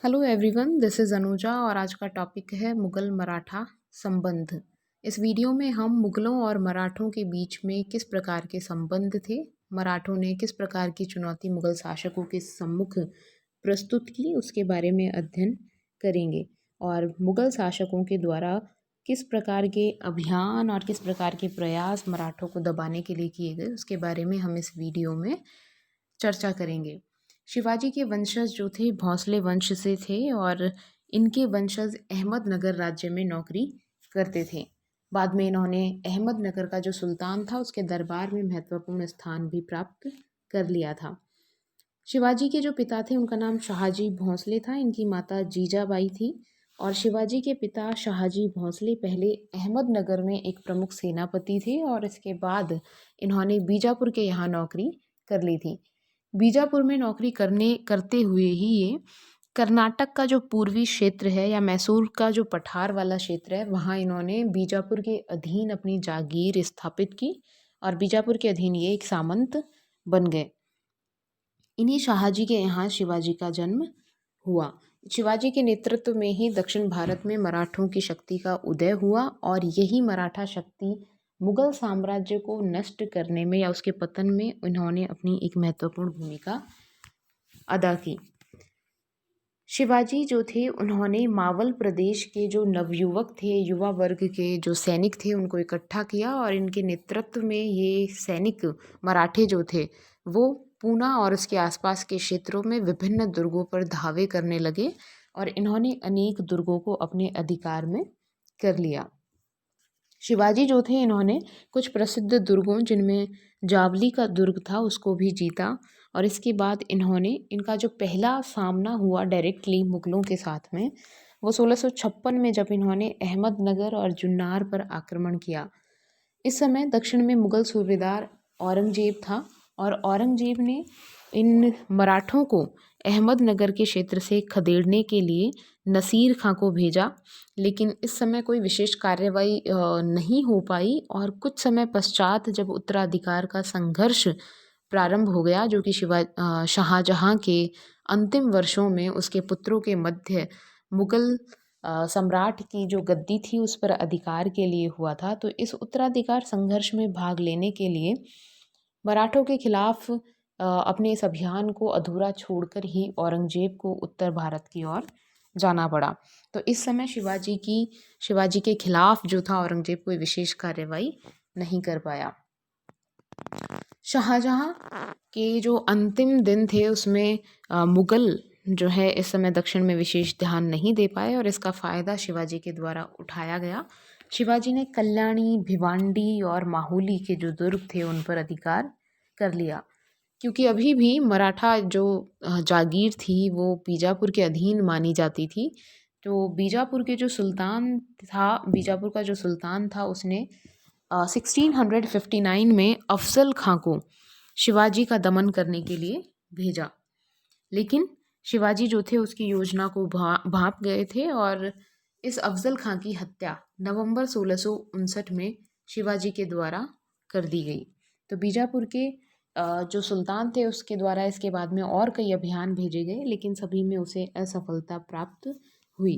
Hello everyone, this is Anuja और आज का टॉपिक है मुग़ल मराठा संबंध। इस वीडियो में हम मुग़लों और मराठों के बीच में किस प्रकार के संबंध थे, मराठों ने किस प्रकार की चुनौती मुग़ल शासकों के सम्मुख प्रस्तुत की, उसके बारे में अध्ययन करेंगे। और मुग़ल शासकों के द्वारा किस प्रकार के अभियान और किस प्रकार के प्रयास मराठों को दबाने के लिए किए गए, उसके बारे में हम इस वीडियो में चर्चा करेंगे। शिवाजी के वंशज जो थे भोंसले वंश से थे और इनके वंशज अहमदनगर राज्य में नौकरी करते थे। बाद में इन्होंने अहमदनगर का जो सुल्तान था उसके दरबार में महत्वपूर्ण स्थान भी प्राप्त कर लिया था। शिवाजी के जो पिता थे उनका नाम शाहजी भोंसले था, इनकी माता जीजाबाई थी। और शिवाजी के पिता शाहजी भोंसले पहले अहमदनगर में एक प्रमुख सेनापति थे और इसके बाद इन्होंने बीजापुर के यहाँ नौकरी कर ली थी। बीजापुर में नौकरी करते हुए ही ये कर्नाटक का जो पूर्वी क्षेत्र है या मैसूर का जो पठार वाला क्षेत्र है, वहाँ इन्होंने बीजापुर के अधीन अपनी जागीर स्थापित की और बीजापुर के अधीन ये एक सामंत बन गए। इन्हीं शाहजी के यहाँ शिवाजी का जन्म हुआ। शिवाजी के नेतृत्व में ही दक्षिण भारत में मराठों की शक्ति का उदय हुआ और यही मराठा शक्ति मुगल साम्राज्य को नष्ट करने में या उसके पतन में उन्होंने अपनी एक महत्वपूर्ण भूमिका अदा की। शिवाजी जो थे उन्होंने मावल प्रदेश के जो नवयुवक थे, युवा वर्ग के जो सैनिक थे, उनको इकट्ठा किया और इनके नेतृत्व में ये सैनिक मराठे जो थे वो पूना और उसके आसपास के क्षेत्रों में विभिन्न दुर्गों पर धावे करने लगे और इन्होंने अनेक दुर्गों को अपने अधिकार में कर लिया। शिवाजी जो थे इन्होंने कुछ प्रसिद्ध दुर्गों जिनमें जावली का दुर्ग था उसको भी जीता और इसके बाद इनका जो पहला सामना हुआ डायरेक्टली मुगलों के साथ में वो 1656 में जब इन्होंने अहमदनगर और जुन्नार पर आक्रमण किया। इस समय दक्षिण में मुगल सूबेदार औरंगजेब था और औरंगजेब ने इन मराठों को अहमदनगर के क्षेत्र से खदेड़ने के लिए नसीर खां को भेजा, लेकिन इस समय कोई विशेष कार्रवाई नहीं हो पाई और कुछ समय पश्चात जब उत्तराधिकार का संघर्ष प्रारंभ हो गया जो कि शाहजहां के अंतिम वर्षों में उसके पुत्रों के मध्य मुगल सम्राट की जो गद्दी थी उस पर अधिकार के लिए हुआ था, तो इस उत्तराधिकार संघर्ष में भाग लेने के लिए मराठों के खिलाफ अपने इस अभियान को अधूरा छोड़कर ही औरंगजेब को उत्तर भारत की ओर जाना पड़ा। तो इस समय शिवाजी के खिलाफ जो था औरंगजेब कोई विशेष कार्रवाई नहीं कर पाया। शाहजहां के जो अंतिम दिन थे उसमें मुगल जो है इस समय दक्षिण में विशेष ध्यान नहीं दे पाए और इसका फ़ायदा शिवाजी के द्वारा उठाया गया। शिवाजी ने कल्याणी, भिवांडी और माहुली के जो दुर्ग थे उन पर अधिकार कर लिया, क्योंकि अभी भी मराठा जो जागीर थी वो बीजापुर के अधीन मानी जाती थी। तो बीजापुर का जो सुल्तान था उसने 1659 में अफजल खां को शिवाजी का दमन करने के लिए भेजा, लेकिन शिवाजी जो थे उसकी योजना को भांप गए थे और इस अफजल खां की हत्या नवंबर 1659 में शिवाजी के द्वारा कर दी गई। तो बीजापुर के जो सुल्तान थे उसके द्वारा इसके बाद में और कई अभियान भेजे गए, लेकिन सभी में उसे असफलता प्राप्त हुई।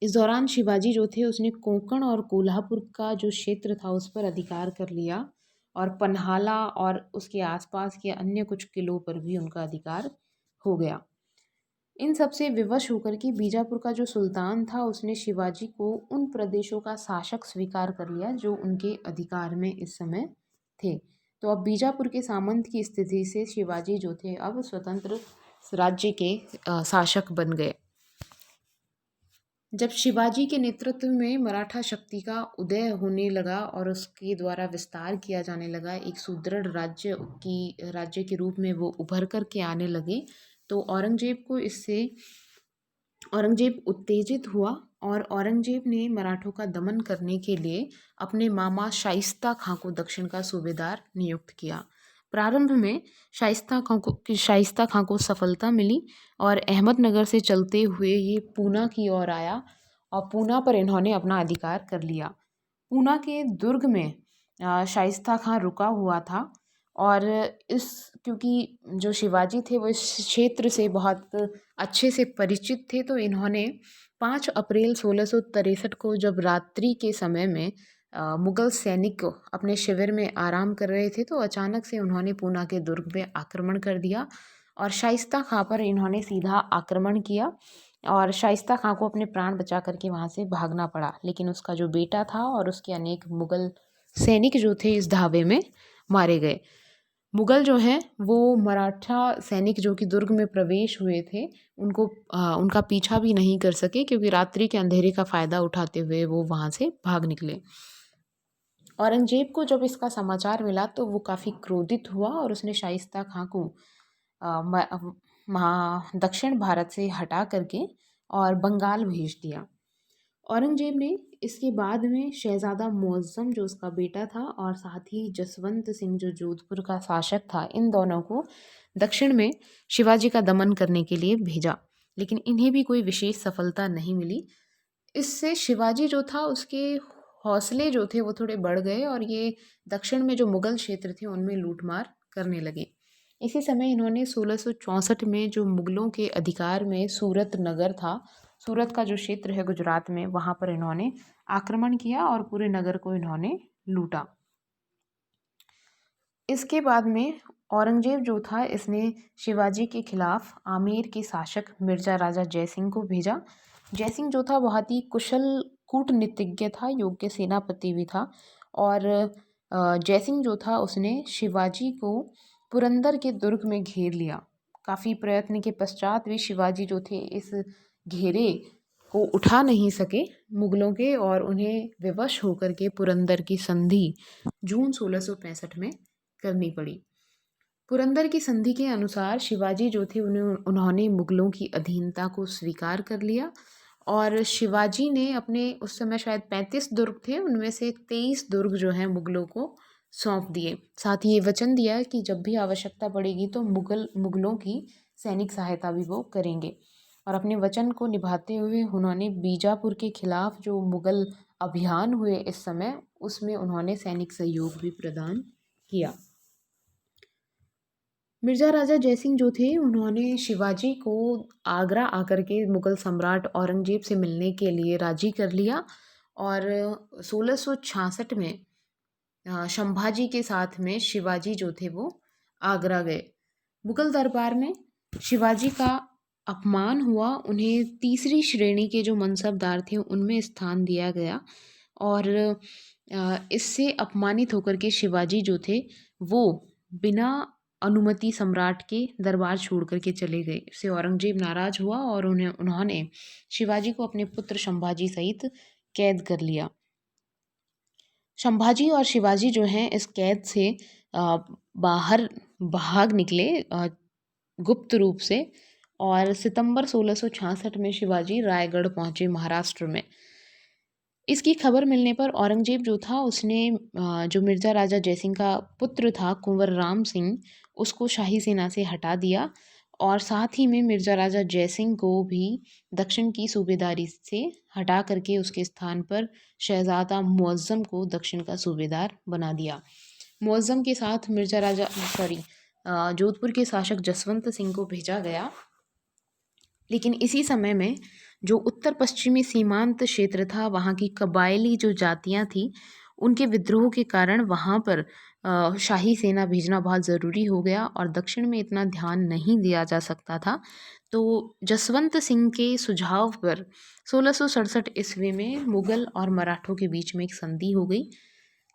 इस दौरान शिवाजी जो थे उसने कोंकण और कोल्हापुर का जो क्षेत्र था उस पर अधिकार कर लिया और पन्हाला और उसके आसपास के अन्य कुछ किलों पर भी उनका अधिकार हो गया। इन सब से विवश होकर के बीजापुर का जो सुल्तान था उसने शिवाजी को उन प्रदेशों का शासक स्वीकार कर लिया जो उनके अधिकार में इस समय थे। तो अब बीजापुर के सामंत की स्थिति से शिवाजी जो थे अब स्वतंत्र राज्य के शासक बन गए। जब शिवाजी के नेतृत्व में मराठा शक्ति का उदय होने लगा और उसके द्वारा विस्तार किया जाने लगा, एक सुदृढ़ राज्य के रूप में वो उभर कर के आने लगे, तो औरंगजेब उत्तेजित हुआ और औरंगजेब ने मराठों का दमन करने के लिए अपने मामा शाइस्ता खां को दक्षिण का सूबेदार नियुक्त किया। प्रारंभ में शाइस्ता खां को सफलता मिली और अहमदनगर से चलते हुए ये पूना की ओर आया और पूना पर इन्होंने अपना अधिकार कर लिया। पूना के दुर्ग में शाइस्ता खां रुका हुआ था और इस क्योंकि जो शिवाजी थे वो इस क्षेत्र से बहुत अच्छे से परिचित थे, तो इन्होंने 5 अप्रैल 1663 को जब रात्रि के समय में मुगल सैनिक अपने शिविर में आराम कर रहे थे, तो अचानक से उन्होंने पूना के दुर्ग पे आक्रमण कर दिया और शाइस्ता खां पर इन्होंने सीधा आक्रमण किया और शाइस्ता खां को अपने प्राण बचा करके वहाँ से भागना पड़ा। लेकिन उसका जो बेटा था और उसके अनेक मुगल सैनिक जो थे इस धावे में मारे गए। मुगल जो हैं वो मराठा सैनिक जो कि दुर्ग में प्रवेश हुए थे उनको उनका पीछा भी नहीं कर सके, क्योंकि रात्रि के अंधेरे का फ़ायदा उठाते हुए वो वहाँ से भाग निकले। औरंगजेब को जब इसका समाचार मिला तो वो काफ़ी क्रोधित हुआ और उसने शाइस्ता खां को दक्षिण भारत से हटा करके और बंगाल भेज दिया। औरंगजेब ने इसके बाद में शहज़ादा मुअज़्ज़म जो उसका बेटा था और साथ ही जसवंत सिंह जो जोधपुर का शासक था, इन दोनों को दक्षिण में शिवाजी का दमन करने के लिए भेजा, लेकिन इन्हें भी कोई विशेष सफलता नहीं मिली। इससे शिवाजी जो था उसके हौसले जो थे वो थोड़े बढ़ गए और ये दक्षिण में जो मुगल क्षेत्र थे उनमें लूटमार करने लगे। इसी समय इन्होंने 1664 में जो मुगलों के अधिकार में सूरत नगर था, सूरत का जो क्षेत्र है गुजरात में, वहाँ पर इन्होंने आक्रमण किया और पूरे नगर को इन्होंने लूटा। इसके बाद में औरंगजेब जो था इसने शिवाजी के खिलाफ आमेर के शासक मिर्जा राजा जयसिंह को भेजा। जयसिंह जो था बहुत ही कुशल कूटनीतिज्ञ था, योग्य सेनापति भी था और जयसिंह जो था उसने शिवाजी को पुरंदर के दुर्ग में घेर लिया। काफ़ी प्रयत्न के पश्चात भी शिवाजी जो थे इस घेरे को उठा नहीं सके मुगलों के और उन्हें विवश होकर के पुरंदर की संधि जून 1665 में करनी पड़ी। पुरंदर की संधि के अनुसार शिवाजी जो थे उन्होंने मुगलों की अधीनता को स्वीकार कर लिया और शिवाजी ने अपने उस समय शायद 35 दुर्ग थे, उनमें से 23 दुर्ग जो हैं मुगलों को सौंप दिए। साथ ही ये वचन दिया कि जब भी आवश्यकता पड़ेगी तो मुगलों की सैनिक सहायता भी वो करेंगे और अपने वचन को निभाते हुए उन्होंने बीजापुर के खिलाफ जो मुगल अभियान हुए इस समय, उसमें उन्होंने सैनिक सहयोग भी प्रदान किया। मिर्जा राजा जयसिंह जो थे उन्होंने शिवाजी को आगरा आकर के मुगल सम्राट औरंगजेब से मिलने के लिए राजी कर लिया और 1666 में संभाजी के साथ में शिवाजी जो थे वो आगरा गए। मुगल दरबार में शिवाजी का अपमान हुआ, उन्हें तीसरी श्रेणी के जो मनसबदार थे उनमें स्थान दिया गया और इससे अपमानित होकर के शिवाजी जो थे वो बिना अनुमति सम्राट के दरबार छोड़ कर के चले गए। इससे औरंगजेब नाराज हुआ और उन्होंने शिवाजी को अपने पुत्र संभाजी सहित कैद कर लिया। संभाजी और शिवाजी जो हैं इस कैद से बाहर भाग निकले गुप्त रूप से और सितंबर 1666 में शिवाजी रायगढ़ पहुंचे महाराष्ट्र में। इसकी खबर मिलने पर औरंगजेब जो था उसने जो मिर्जा राजा जयसिंह का पुत्र था कुंवर राम सिंह, उसको शाही सेना से हटा दिया और साथ ही में मिर्जा राजा जयसिंह को भी दक्षिण की सूबेदारी से हटा करके उसके स्थान पर शहज़ादा मुअज़्ज़म को दक्षिण का सूबेदार बना दिया। मुअज़्ज़म के साथ जोधपुर के शासक जसवंत सिंह को भेजा गया, लेकिन इसी समय में जो उत्तर पश्चिमी सीमांत क्षेत्र था वहाँ की कबायली जो जातियाँ थीं उनके विद्रोह के कारण वहाँ पर शाही सेना भेजना बहुत ज़रूरी हो गया और दक्षिण में इतना ध्यान नहीं दिया जा सकता था। तो जसवंत सिंह के सुझाव पर 1667 ईस्वी में मुगल और मराठों के बीच में एक संधि हो गई।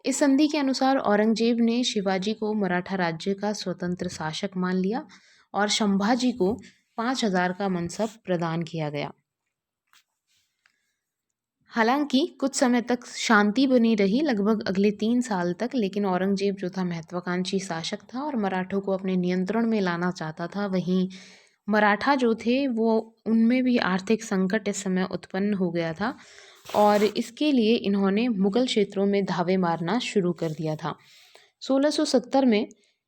इस संधि के अनुसार औरंगजेब ने शिवाजी को मराठा राज्य का स्वतंत्र शासक मान लिया और संभाजी को 5000 का मनसब प्रदान किया गया। हालांकि कुछ समय तक शांति बनी रही, लगभग अगले 3 साल तक, लेकिन औरंगजेब जो था महत्वाकांक्षी शासक था और मराठों को अपने नियंत्रण में लाना चाहता था। वहीं मराठा जो थे वो उनमें भी आर्थिक संकट इस समय उत्पन्न हो गया था और इसके लिए इन्होंने मुगल क्षेत्रों में धावे मारना शुरू कर दिया था। 1670 में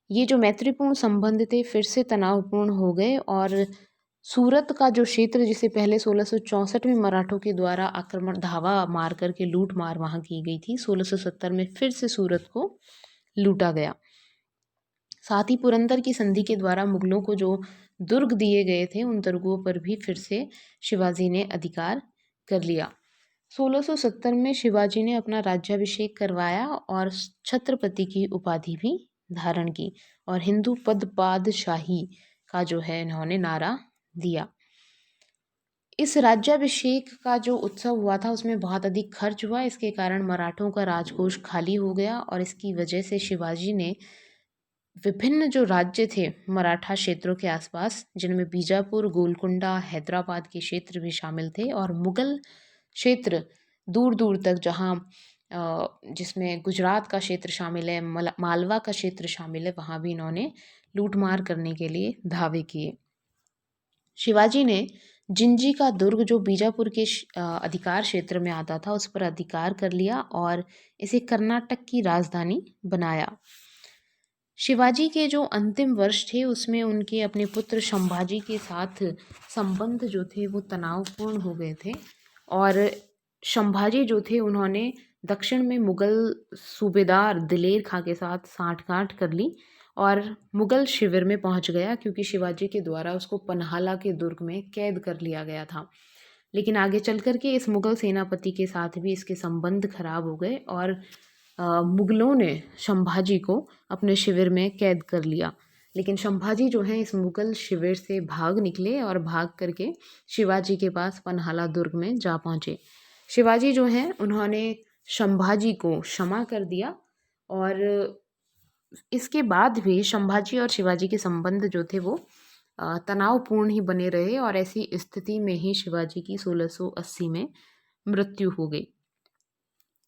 ये जो मैत्रीपूर्ण संबंध थे फिर से तनावपूर्ण हो गए और सूरत का जो क्षेत्र जिसे पहले 1664 में मराठों के द्वारा आक्रमण धावा मार करके लूट मार वहाँ की गई थी, 1670 में फिर से सूरत को लूटा गया। साथ ही पुरंदर की संधि के द्वारा मुगलों को जो दुर्ग दिए गए थे उन दुर्गों पर भी फिर से शिवाजी ने अधिकार कर लिया। 1670 में शिवाजी ने अपना राज्याभिषेक करवाया और छत्रपति की उपाधि भी धारण की और हिंदू पदपादशाही का जो है इन्होंने नारा दिया। इस राज्याभिषेक का जो उत्सव हुआ था उसमें बहुत अधिक खर्च हुआ। इसके कारण मराठों का राजकोष खाली हो गया और इसकी वजह से शिवाजी ने विभिन्न जो राज्य थे मराठा क्षेत्रों के आसपास, जिनमें बीजापुर, गोलकुंडा, हैदराबाद के क्षेत्र भी शामिल थे और मुगल क्षेत्र दूर दूर तक, जहाँ जिसमें गुजरात का क्षेत्र शामिल है, मालवा का क्षेत्र शामिल है, वहाँ भी इन्होंने लूटमार करने के लिए धावे किए। शिवाजी ने जिंजी का दुर्ग जो बीजापुर के अधिकार क्षेत्र में आता था उस पर अधिकार कर लिया और इसे कर्नाटक की राजधानी बनाया। शिवाजी के जो अंतिम वर्ष थे उसमें उनके अपने पुत्र संभाजी के साथ संबंध जो थे वो तनावपूर्ण हो गए थे और संभाजी जो थे उन्होंने दक्षिण में मुगल सूबेदार दिलेर खां के साथ साठगांठ कर ली और मुगल शिविर में पहुंच गया, क्योंकि शिवाजी के द्वारा उसको पन्हाला के दुर्ग में कैद कर लिया गया था। लेकिन आगे चल कर के इस मुगल सेनापति के साथ भी इसके संबंध खराब हो गए और मुगलों ने संभाजी को अपने शिविर में कैद कर लिया। लेकिन संभाजी जो हैं इस मुगल शिविर से भाग निकले और भाग करके शिवाजी के पास पन्हाला दुर्ग में जा पहुँचे। शिवाजी जो हैं उन्होंने संभाजी को क्षमा कर दिया और इसके बाद भी संभाजी और शिवाजी के संबंध जो थे वो तनावपूर्ण ही बने रहे और ऐसी स्थिति में ही शिवाजी की 1680 में मृत्यु हो गई।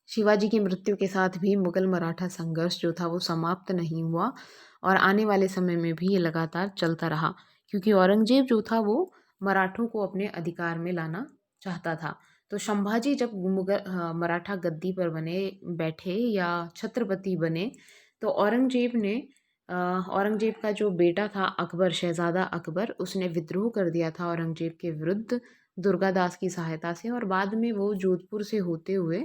शिवाजी की मृत्यु के साथ भी मुगल मराठा संघर्ष जो था वो समाप्त नहीं हुआ और आने वाले समय में भी ये लगातार चलता रहा, क्योंकि औरंगजेब जो था वो मराठों को अपने अधिकार में लाना चाहता था। तो संभाजी जब मराठा गद्दी पर बैठे या छत्रपति बने तो औरंगजेब का जो बेटा था अकबर, शहजादा अकबर, उसने विद्रोह कर दिया था औरंगजेब के विरुद्ध दुर्गादास की सहायता से और बाद में वो जोधपुर से होते हुए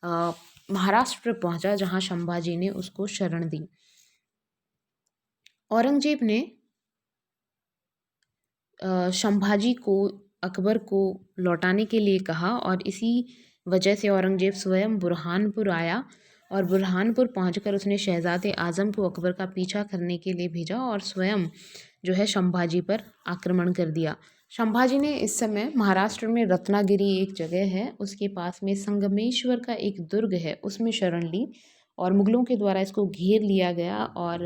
महाराष्ट्र पहुंचा, जहां संभाजी ने उसको शरण दी। औरंगजेब ने संभाजी को अकबर को लौटाने के लिए कहा और इसी वजह से औरंगजेब स्वयं बुरहानपुर आया और बुरहानपुर पहुंचकर उसने शहजादे आजम को अकबर का पीछा करने के लिए भेजा और स्वयं जो है संभाजी पर आक्रमण कर दिया। संभाजी ने इस समय महाराष्ट्र में रत्नागिरी एक जगह है, उसके पास में संगमेश्वर का एक दुर्ग है, उसमें शरण ली और मुगलों के द्वारा इसको घेर लिया गया और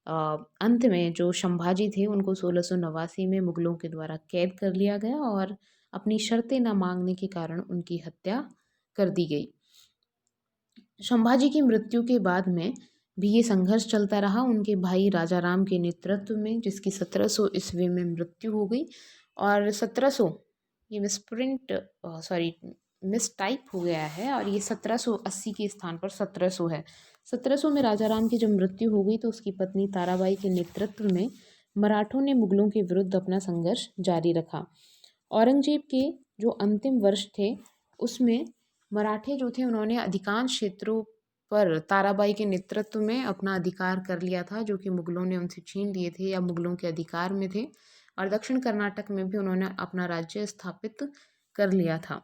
अंत में जो संभाजी थे उनको 1689 में मुगलों के द्वारा कैद कर लिया गया और अपनी शर्तें न मांगने के कारण उनकी हत्या कर दी गई। संभाजी की मृत्यु के बाद में भी ये संघर्ष चलता रहा उनके भाई राजा राम के नेतृत्व में, जिसकी 1700 ईस्वी में मृत्यु हो गई और 1700 ये मिस टाइप हो गया है और ये 1780 के स्थान पर 1700 है। 1700 में राजा राम की जब मृत्यु हो गई तो उसकी पत्नी ताराबाई के नेतृत्व में मराठों ने मुगलों के विरुद्ध अपना संघर्ष जारी रखा। औरंगजेब के जो अंतिम वर्ष थे उसमें मराठे जो थे उन्होंने अधिकांश क्षेत्रों पर ताराबाई के नेतृत्व में अपना अधिकार कर लिया था, जो कि मुगलों ने उनसे छीन लिए थे या मुगलों के अधिकार में थे, और दक्षिण कर्नाटक में भी उन्होंने अपना राज्य स्थापित कर लिया था।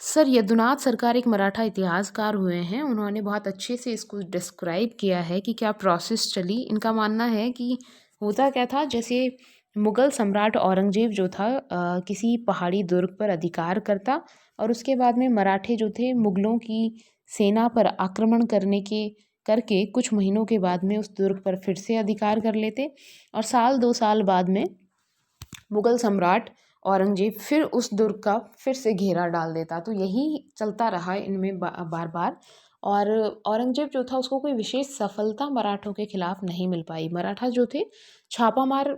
सर यदुनाथ सरकार एक मराठा इतिहासकार हुए हैं, उन्होंने बहुत अच्छे से इसको डिस्क्राइब किया है कि क्या प्रोसेस चली। इनका मानना है कि होता क्या था, जैसे मुगल सम्राट औरंगजेब जो था किसी पहाड़ी दुर्ग पर अधिकार करता और उसके बाद में मराठे जो थे मुगलों की सेना पर आक्रमण करके कुछ महीनों के बाद में उस दुर्ग पर फिर से अधिकार कर लेते और 2 साल बाद में मुगल सम्राट औरंगजेब फिर उस दुर्ग का फिर से घेरा डाल देता। तो यही चलता रहा इनमें बार बार और औरंगजेब जो था उसको कोई विशेष सफलता मराठों के खिलाफ नहीं मिल पाई। मराठा जो थे छापामार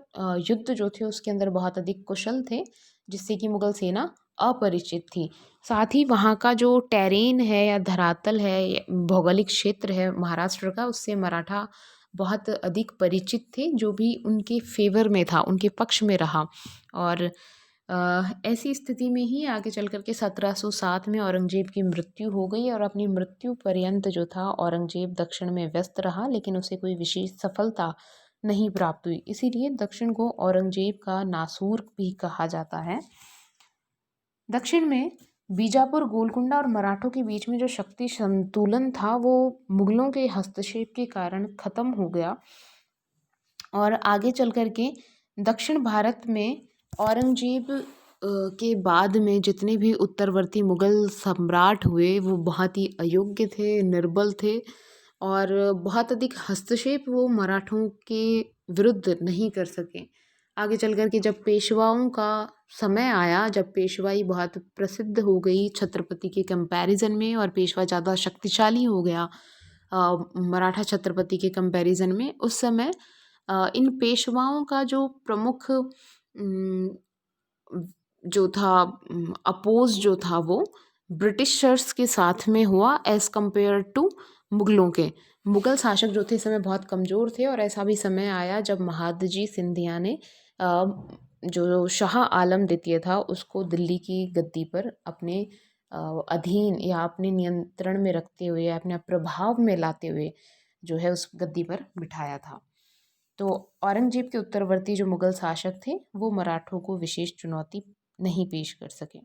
युद्ध जो थे उसके अंदर बहुत अधिक कुशल थे, जिससे कि मुगल सेना अपरिचित थी। साथ ही वहाँ का जो टेरेन है या धरातल है, भौगोलिक क्षेत्र है महाराष्ट्र का, उससे मराठा बहुत अधिक परिचित थे, जो भी उनके फेवर में था, उनके पक्ष में रहा। और ऐसी स्थिति में ही आगे चल कर के 1707 में औरंगज़ेब की मृत्यु हो गई और अपनी मृत्यु पर्यंत जो था औरंगज़ेब दक्षिण में व्यस्त रहा, लेकिन उसे कोई विशेष सफलता नहीं प्राप्त हुई। इसीलिए दक्षिण को औरंगज़ेब का नासूर भी कहा जाता है। दक्षिण में बीजापुर, गोलकुंडा और मराठों के बीच में जो शक्ति संतुलन था वो मुगलों के हस्तक्षेप के कारण ख़त्म हो गया और आगे चल कर के दक्षिण भारत में औरंगज़ेब के बाद में जितने भी उत्तरवर्ती मुग़ल सम्राट हुए वो बहुत ही अयोग्य थे, निर्बल थे और बहुत अधिक हस्तक्षेप वो मराठों के विरुद्ध नहीं कर सके। आगे चल कर के जब पेशवाओं का समय आया, जब पेशवाई बहुत प्रसिद्ध हो गई छत्रपति के कंपैरिजन में और पेशवा ज़्यादा शक्तिशाली हो गया मराठा छत्रपति के कंपैरिजन में, उस समय इन पेशवाओं का जो प्रमुख जो था अपोज जो था वो ब्रिटिशर्स के साथ में हुआ एज़ कम्पेयर टू मुग़लों के। मुग़ल शासक जो थे इस समय बहुत कमज़ोर थे और ऐसा भी समय आया जब महादजी सिंधिया ने जो शाह आलम द्वितीय था उसको दिल्ली की गद्दी पर अपने अधीन या अपने नियंत्रण में रखते हुए या अपने प्रभाव में लाते हुए जो है उस गद्दी पर बिठाया था। तो औरंगज़ेब के उत्तरवर्ती जो मुग़ल शासक थे वो मराठों को विशेष चुनौती नहीं पेश कर सके।